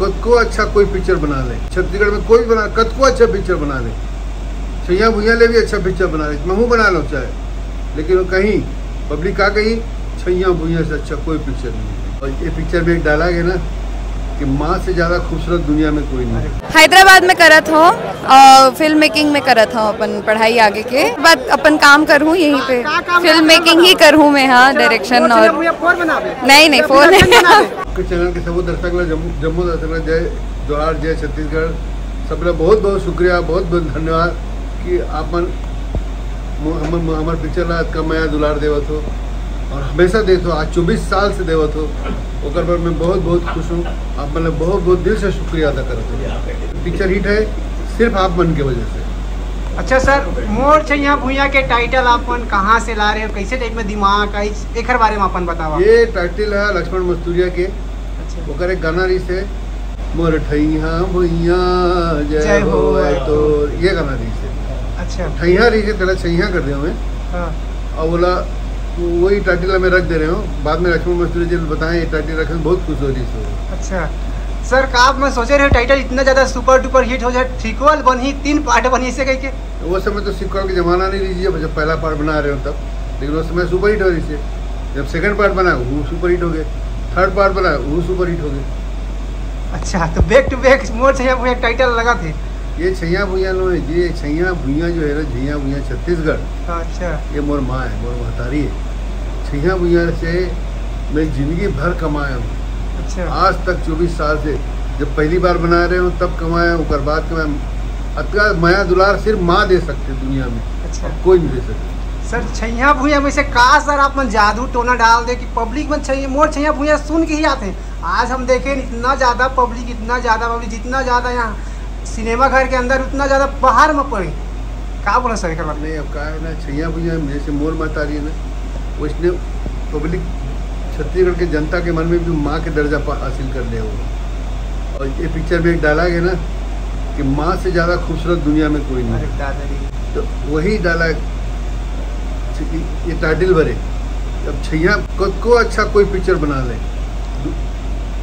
कद को अच्छा कोई पिक्चर बना ले, छत्तीसगढ़ में कोई बना कद को अच्छा पिक्चर बना ले, छैया भुइया ले भी अच्छा पिक्चर बना ले, मैं हूँ बना लो चाहे, लेकिन वो कहीं पब्लिक आ गई छैया भुइया से अच्छा कोई पिक्चर नहीं। और ये पिक्चर में एक डायलॉग है ना कि माँ से ज़्यादा खूबसूरत दुनिया में कोई नहीं। हैदराबाद में करत हो, फिल्म मेकिंग में करत हो, अपन पढ़ाई आगे के बाद अपन काम कर हूँ यहीं पे, फिल्म मेकिंग ही कर हूँ मैं। हाँ, डायरेक्शन और नहीं फोन चैनल के सब दर्शक जम्मू दर्शक जय जोहार, जय छत्तीसगढ़, सब बहुत बहुत शुक्रिया, बहुत बहुत धन्यवाद कि आपन हमारे पिक्चर ला का मैं दुलार देवत हो और हमेशा देते हो। आज 24 साल से देवत हो, ओकर पर मैं बहुत बहुत खुश हूँ। आप मतलब बहुत बहुत दिल से शुक्रिया अदा करते हो। पिक्चर हिट है सिर्फ आप मन की वजह से। अच्छा सर, मोर छैया भुइया के टाइटल अपन कहाँ से ला रहे हो, कैसे टाइप में दिमाग का एक बारे में अपन बताओ। ये टाइटल है लक्ष्मण मस्तूरिया के। अच्छा। ओकर एक गाना रही से मोर ठैया भुइया जय हो तो ये गाना रही से। अच्छा। ठैया रही से पहले छैया कर दिया मैं। हाँ। और बोला वही टाइटल में रख दे रहे हो, बाद में लक्ष्मण मस्तूरिया जी बताएं ये टाइटल रखने बहुत खुश हो रही है। अच्छा सर, का आप मैं सोचे रहे टाइटल इतना ज़्यादा सुपर डुपर हिट हो जाए, सीक्वल बनी 3 पार्ट बनी इसे कह के। वो समय तो सीक्वल का जमाना नहीं लीजिए, जब पहला पार्ट बना रहे हो तब, लेकिन उस समय सुपर हिट हो रही थी। जब सेकंड पार्ट बना वो सुपर हिट हो गए, थर्ड पार्ट बना वो सुपर हिट हो गए। अच्छा, तो बैक टू बैक मोर छैया भुइया टाइटल लगा थे। ये छैया भुइया लो है, ये छैया भुइया जो है ना, छैया भुइया छत्तीसगढ़। अच्छा। ये मोर माँ है, मोर महतारी है। छैया भुइया से मैं जिंदगी भर कमाया हूँ। अच्छा। आज तक 24 साल से, जब पहली बार बना रहे हो तब कमाया, उसके बाद कमाया। अतका माया दुलार सिर्फ माँ दे सकते दुनिया में। अच्छा। कोई नहीं दे सकते। सर छैया भुइया में से का सर आप मन जादू टोना डाल दे कि पब्लिक में छैया मोर छैया भुइया सुन के ही आते हैं। आज हम देखें इतना ज़्यादा पब्लिक, जितना ज़्यादा यहाँ सिनेमा घर के अंदर उतना ज़्यादा बाहर में पड़े। क्या बोला सर? कर नहीं, अब क्या है ना, छैया भुइया जैसे मोर माता रही है ना, वो इसने पब्लिक छत्तीसगढ़ के जनता के मन में भी माँ के दर्जा हासिल कर ले हो। और ये पिक्चर में एक डायलॉग है ना कि माँ से ज़्यादा खूबसूरत दुनिया में कोई नहीं। तो वही डायलॉग ये टाइटल भरे। अब छैया कद को अच्छा कोई पिक्चर बना ले,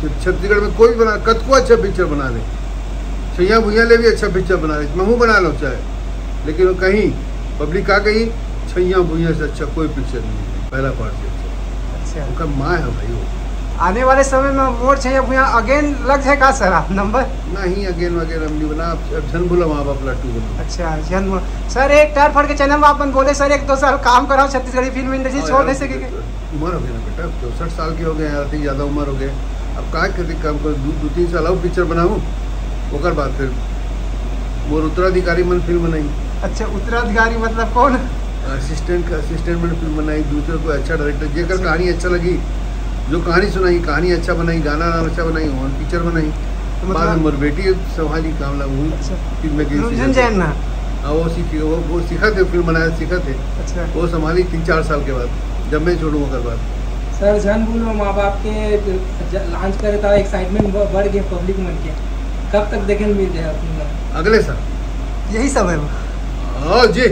तो छत्तीसगढ़ में कोई बना कद को अच्छा पिक्चर बना ले, छैया भुइया ले भी अच्छा पिक्चर बना ले, मैं हूँ बना लो चाहे, लेकिन वो कहीं पब्लिक आ गई छैया भुइया से अच्छा कोई पिक्चर नहीं। पहला पार्ट से अच्छा उनका माँ है भाई। वो आने वाले समय में मोर छैया भुइया अगेन लग जाए का सर आप नंबर? नहीं, अगेन वगैरह हम नहीं बना, अब जन बोला माँ बाप लट्टू बना। अच्छा, जन बोला सर। एक टार फट के चैनल में अपन बोले सर 1-2 साल काम कराओ, छत्तीसगढ़ी फिल्म इंडस्ट्री छोड़ नहीं सके। उम्र हो गई ना बेटा, 64 साल के हो गए यार, ज़्यादा उम्र हो गए। अब क्या करते काम कर, 2-3 साल और पिक्चर बनाऊँ, ओकर बाद फिर मोर उत्तराधिकारी मन फिल्म बनाई। अच्छा, उत्तराधिकारी मतलब कौन? असिस्टेंट में फिल्म बनाई, दूसरे को अच्छा डायरेक्टर जेकर कहानी अच्छा लगी, जो कहानी सुनाई, कहानी अच्छा बनाई, गाना अच्छा बनाई, और पिक्चर बनाई। बाद में मोर बेटी संभाली काम ला फिल्म में वो सीखी, वो सीखा थे, फिल्म बनाया सीखा थे। अच्छा। वो संभाली 3-4 साल के बाद, जब मैं छोड़ूँ ओकर बाद। सर जन बोलो माँ बाप के लॉन्च करे था, एक्साइटमेंट बढ़ गए पब्लिक मन के, कब तक देखे मिल जाए अपने? अगले साल यही सब है। हाँ जी।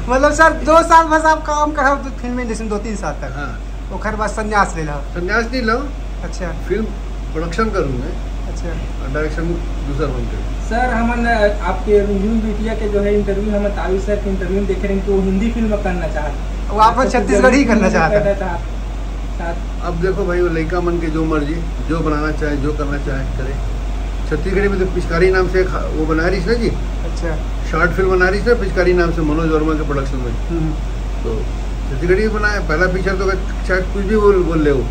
मतलब सर 2 साल बस आप काम करा फिल्म इंडस्ट्री, 2-3 साल तक। हाँ। ओखर बाद संन्यास ले लो। संन्यास नहीं लो। अच्छा। फिल्म प्रोडक्शन करूँगा। अच्छा। डायरेक्शन दूसरा बनते। सर हम आपके न्यूज मीडिया के जो है इंटरव्यू, हम तावी सर के इंटरव्यू देख रहे हैं कि वो हिंदी फिल्म करना चाहते, वो आप छत्तीसगढ़ी करना चाहते हैं। अब देखो भाई, वो लड़का मन के जो मर्जी, जो बनाना चाहे, जो करना चाहे करे। छत्तीसगढ़ी में तो पिचकारी नाम से वो बना रही है ना जी। अच्छा। शॉर्ट फिल्म बना रही है पिचकारी नाम से, मनोज वर्मा के प्रोडक्शन में। तो छत्तीसगढ़ी बनाया पहला पिक्चर, तो शायद कुछ भी बोल ले वो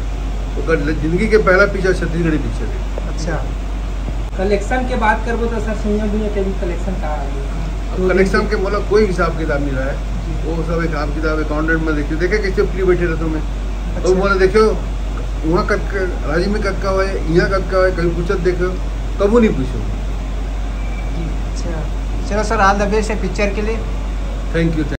जिंदगी के पहला पिक्चर छत्तीसगढ़ी पिक्चर है। अच्छा। कलेक्शन के बात करबो तो सर छैया भुइया के भी कलेक्शन का अब कलेक्शन के मतलब कोई हिसाब किताब नहीं रहा है, वो सब हिसाब किताब अकाउंटेंट में देखिए कैसे फ्री बैठे रहते में। तो बोले देखो वहाँ कद राज्य में कद का हुआ है, यहाँ कद का हुआ है, कभी पूछत देखो, कबू नहीं पूछो। अच्छा, चलो सर, ऑल द बेस्ट है पिक्चर के लिए। Thank you.